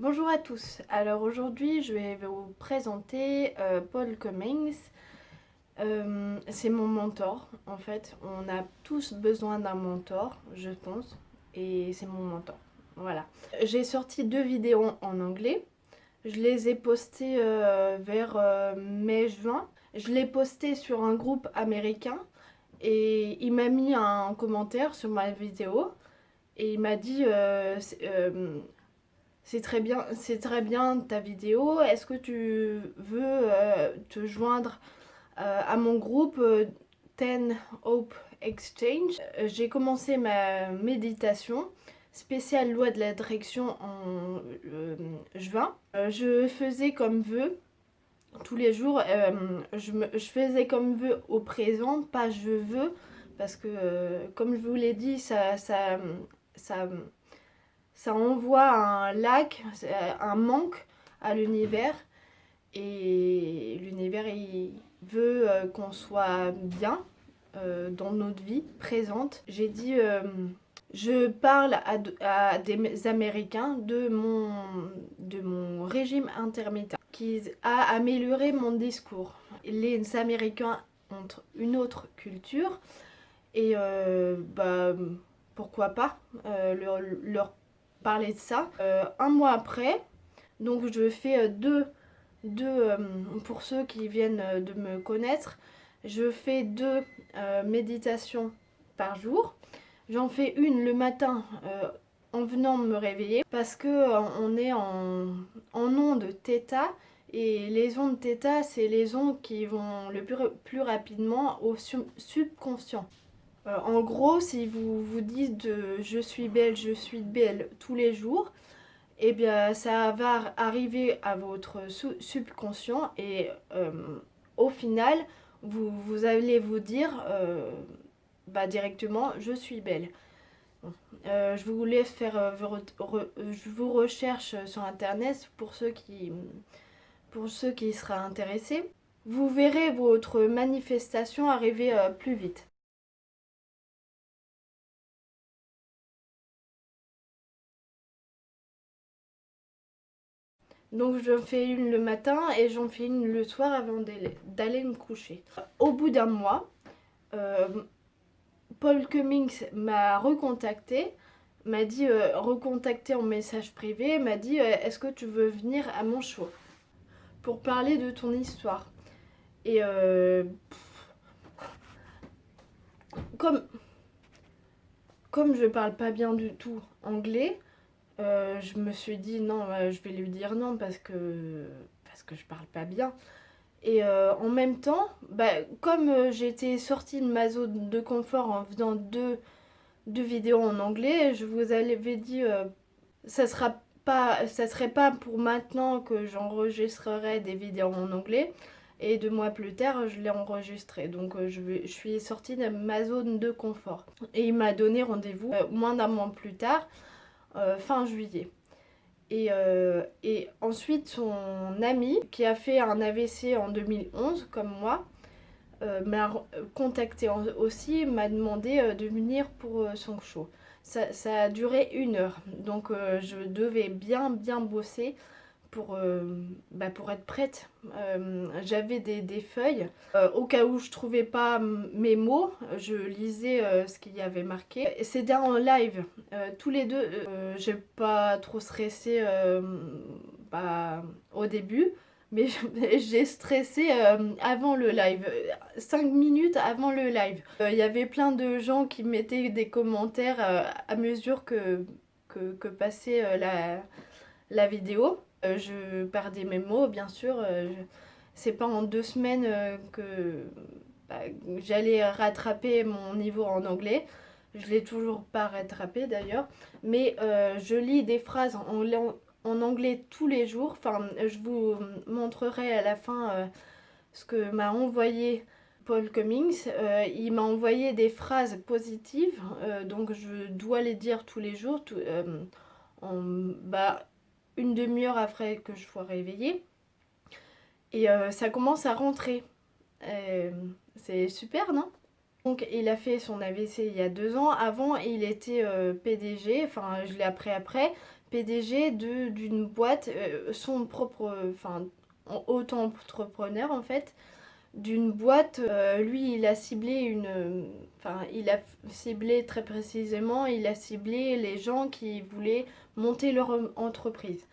Bonjour à tous, alors aujourd'hui je vais vous présenter Paul Cummings. C'est mon mentor en fait, on a tous besoin d'un mentor je pense, et c'est mon mentor. Voilà. J'ai sorti 2 vidéos en anglais, je les ai postées vers mai-juin. Je l'ai posté sur un groupe américain et il m'a mis un commentaire sur ma vidéo et il m'a dit c'est très bien ta vidéo. Est-ce que tu veux te joindre à mon groupe 10 Hope Exchange? J'ai commencé ma méditation spéciale loi de l'attraction en juin. Je faisais comme vœu tous les jours. Je faisais comme vœu au présent, pas je veux, parce que comme je vous l'ai dit, ça ça envoie un lac, un manque à l'univers. Et l'univers, il veut qu'on soit bien dans notre vie présente. J'ai dit, je parle à des Américains de mon régime intermittent qui a amélioré mon discours. Les Américains ont une autre culture et pourquoi pas leur parler de ça. Un mois après, donc je fais pour ceux qui viennent de me connaître, je fais 2 méditations par jour. J'en fais une le matin en venant me réveiller parce que on est en ondes θ, et les ondes θ, c'est les ondes qui vont le plus rapidement au subconscient. En gros, si vous vous dites je suis belle tous les jours, eh bien ça va arriver à votre subconscient et au final, vous allez vous dire directement je suis belle. Bon. Je vous laisse faire, je vous recherche sur internet pour ceux qui seraient intéressés. Vous verrez votre manifestation arriver plus vite. Donc j'en fais une le matin et j'en fais une le soir avant d'aller me coucher. Au bout d'un mois, euh, Paul Cummings m'a recontacté, m'a dit recontacté en message privé, m'a dit est-ce que tu veux venir à mon show pour parler de ton histoire. Et comme comme je parle pas bien du tout anglais, je me suis dit non, je vais lui dire non parce que je parle pas bien. Et en même temps, comme j'étais sortie de ma zone de confort en faisant deux vidéos en anglais, je vous avais dit ça serait pas pour maintenant que j'enregistrerai des vidéos en anglais. Et 2 mois plus tard, je l'ai enregistré. Donc je suis sortie de ma zone de confort. Et il m'a donné rendez-vous moins d'un mois plus tard, fin juillet. Et ensuite, son ami, qui a fait un AVC en 2011, comme moi, m'a contacté aussi, m'a demandé de venir pour son show. Ça a duré 1 heure, donc je devais bien bosser pour être prête. J'avais des feuilles. Au cas où je trouvais pas mes mots, je lisais ce qu'il y avait marqué. C'était en live, tous les deux. J'ai pas trop stressé au début, mais j'ai stressé avant le live, 5 minutes avant le live. Il y avait plein de gens qui mettaient des commentaires à mesure que passait la vidéo. Je perdais mes mots, bien sûr. C'est pas en 2 semaines bah, j'allais rattraper mon niveau en anglais. Je l'ai toujours pas rattrapé d'ailleurs. Mais je lis des phrases en anglais tous les jours. Enfin, je vous montrerai à la fin ce que m'a envoyé Paul Cummings. Il m'a envoyé des phrases positives, donc je dois les dire tous les jours, en, bah, 1/2 heure après que je sois réveillée. Et ça commence à rentrer. Euh, c'est super, non? Donc il a fait son AVC il y a 2 ans. Avant, il était PDG, enfin je l'ai appris après, PDG d'une boîte, son propre, enfin, auto-entrepreneur en fait, d'une boîte. Lui, il a ciblé il a ciblé très précisément, il a ciblé les gens qui voulaient monter leur entreprise.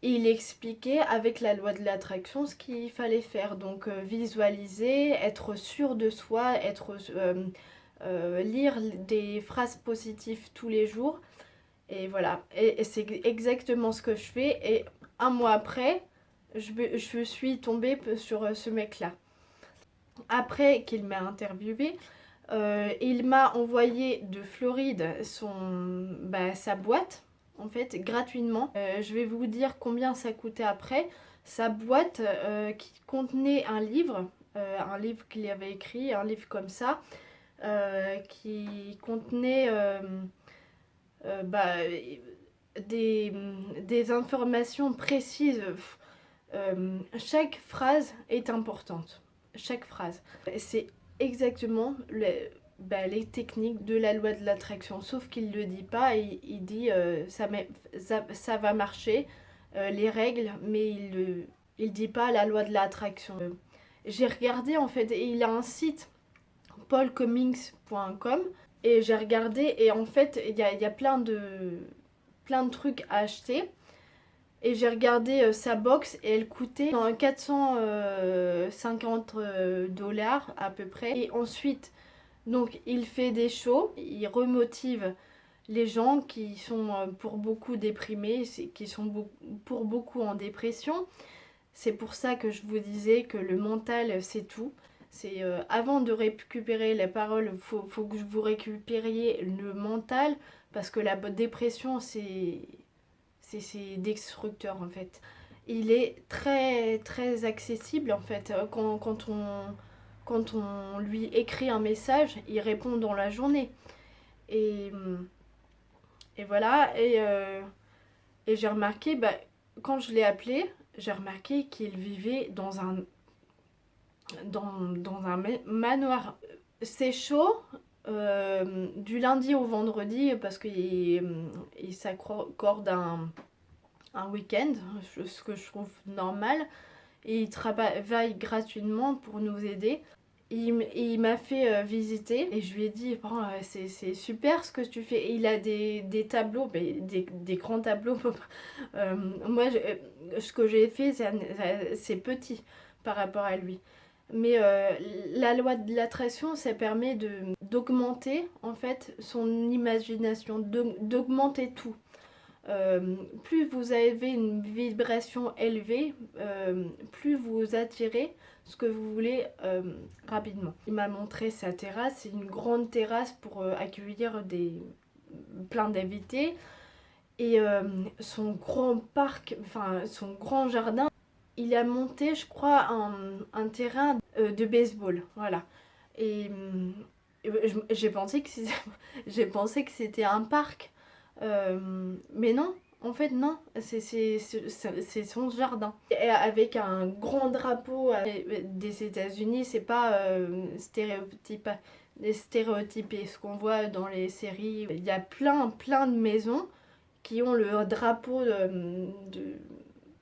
Il expliquait avec la loi de l'attraction ce qu'il fallait faire. Donc visualiser, être sûr de soi, lire des phrases positives tous les jours. Et voilà. Et c'est exactement ce que je fais. Et un mois après, je suis tombée sur ce mec-là. Après qu'il m'a interviewé, il m'a envoyé de Floride sa boîte, en fait, gratuitement. Je vais vous dire combien ça coûtait après. Sa boîte qui contenait un livre qu'il avait écrit, un livre comme ça, qui contenait des informations précises. Chaque phrase est importante. Chaque phrase. C'est exactement les techniques de la loi de l'attraction, sauf qu'il ne le dit pas. Il dit ça va marcher, les règles, mais il dit pas la loi de l'attraction. J'ai regardé en fait, il a un site paulcummings.com et j'ai regardé et en fait il y a plein de trucs à acheter. Et j'ai regardé sa box et elle coûtait 450 $ à peu près. Et ensuite, donc il fait des shows, il remotive les gens qui sont pour beaucoup déprimés, qui sont pour beaucoup en dépression. C'est pour ça que je vous disais que le mental c'est tout. C'est avant de récupérer les paroles, faut que vous récupériez le mental, parce que la dépression c'est destructeur en fait. Il est très très accessible en fait. Quand on lui écrit un message, il répond dans la journée. Et voilà. Et j'ai remarqué, quand je l'ai appelé, j'ai remarqué qu'il vivait dans un manoir. C'est chaud. Du lundi au vendredi parce qu'il s'accorde un week-end, ce que je trouve normal, et il travaille gratuitement pour nous aider. Il m'a fait visiter et je lui ai dit c'est super ce que tu fais. Et il a des tableaux, des grands tableaux. Moi ce que j'ai fait c'est petit par rapport à lui. Mais la loi de l'attraction, ça permet d'augmenter en fait son imagination, d'augmenter tout. Plus vous avez une vibration élevée, plus vous attirez ce que vous voulez rapidement. Il m'a montré sa terrasse, c'est une grande terrasse pour accueillir plein d'invités. Et son grand parc, son grand jardin. Il a monté, je crois, un terrain de baseball, voilà. Et j'ai pensé que c'était un parc, mais non, en fait non, c'est son jardin. Et avec un grand drapeau des États-Unis, c'est pas stéréotypé, ce qu'on voit dans les séries. Il y a plein de maisons qui ont le drapeau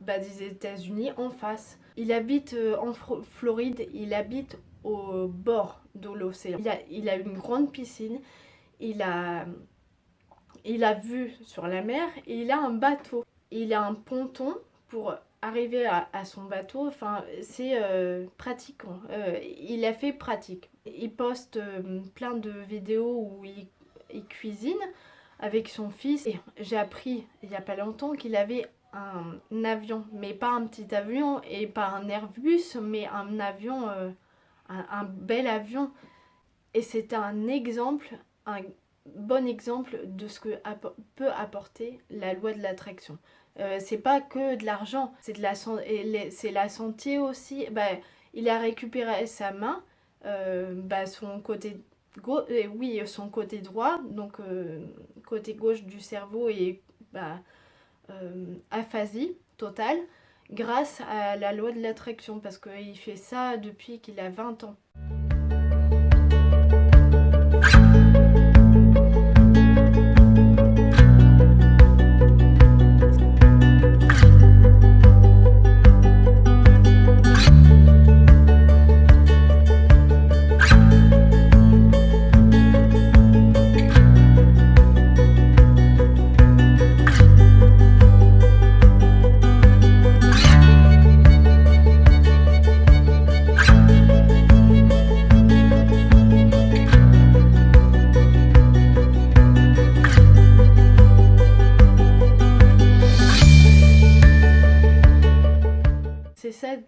des États-Unis en face. Il habite en Floride, il habite au bord de l'océan. Il a une grande piscine, il a vue sur la mer et il a un bateau. Il a un ponton pour arriver à son bateau. Enfin, c'est pratiquant. Il a fait pratique. Il poste plein de vidéos où il cuisine avec son fils. Et j'ai appris il n'y a pas longtemps qu'il avait un avion, mais pas un petit avion et pas un Airbus, mais un avion, un bel avion. Et c'est un bon exemple de ce que peut apporter la loi de l'attraction. C'est pas que de l'argent, c'est la santé aussi. Il a récupéré sa main, son côté son côté droit, donc côté gauche du cerveau est aphasie totale grâce à la loi de l'attraction, parce qu'il fait ça depuis qu'il a 20 ans.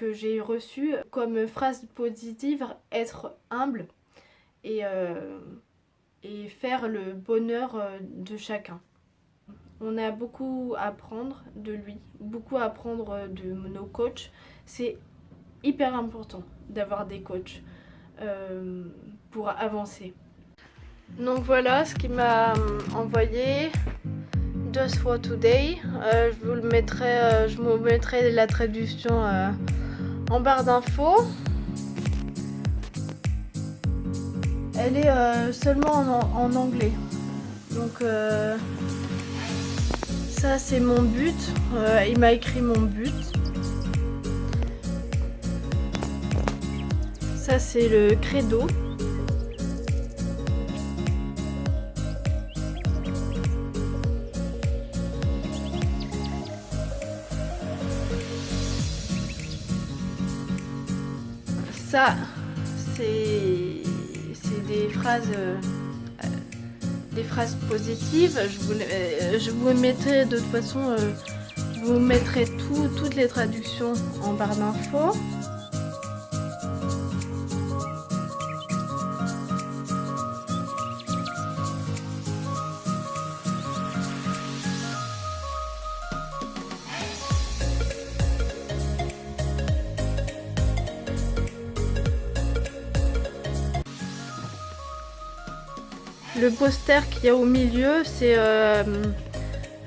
que j'ai reçu comme phrase positive, être humble et faire le bonheur de chacun. On a beaucoup à apprendre de lui, beaucoup à apprendre de nos coachs. C'est hyper important d'avoir des coachs pour avancer. Donc voilà ce qu'il m'a envoyé. Just for today. Je vous mettrai la traduction en barre d'infos. Elle est seulement en anglais. Donc ça c'est mon but. Il m'a écrit mon but. Ça c'est le credo. Ça, c'est des phrases positives. Je vous mettrai de toute façon, je vous mettrai toutes les traductions en barre d'infos. Le poster qu'il y a au milieu, c'est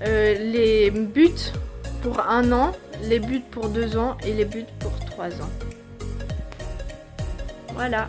les buts pour 1 an, les buts pour 2 ans et les buts pour 3 ans. Voilà.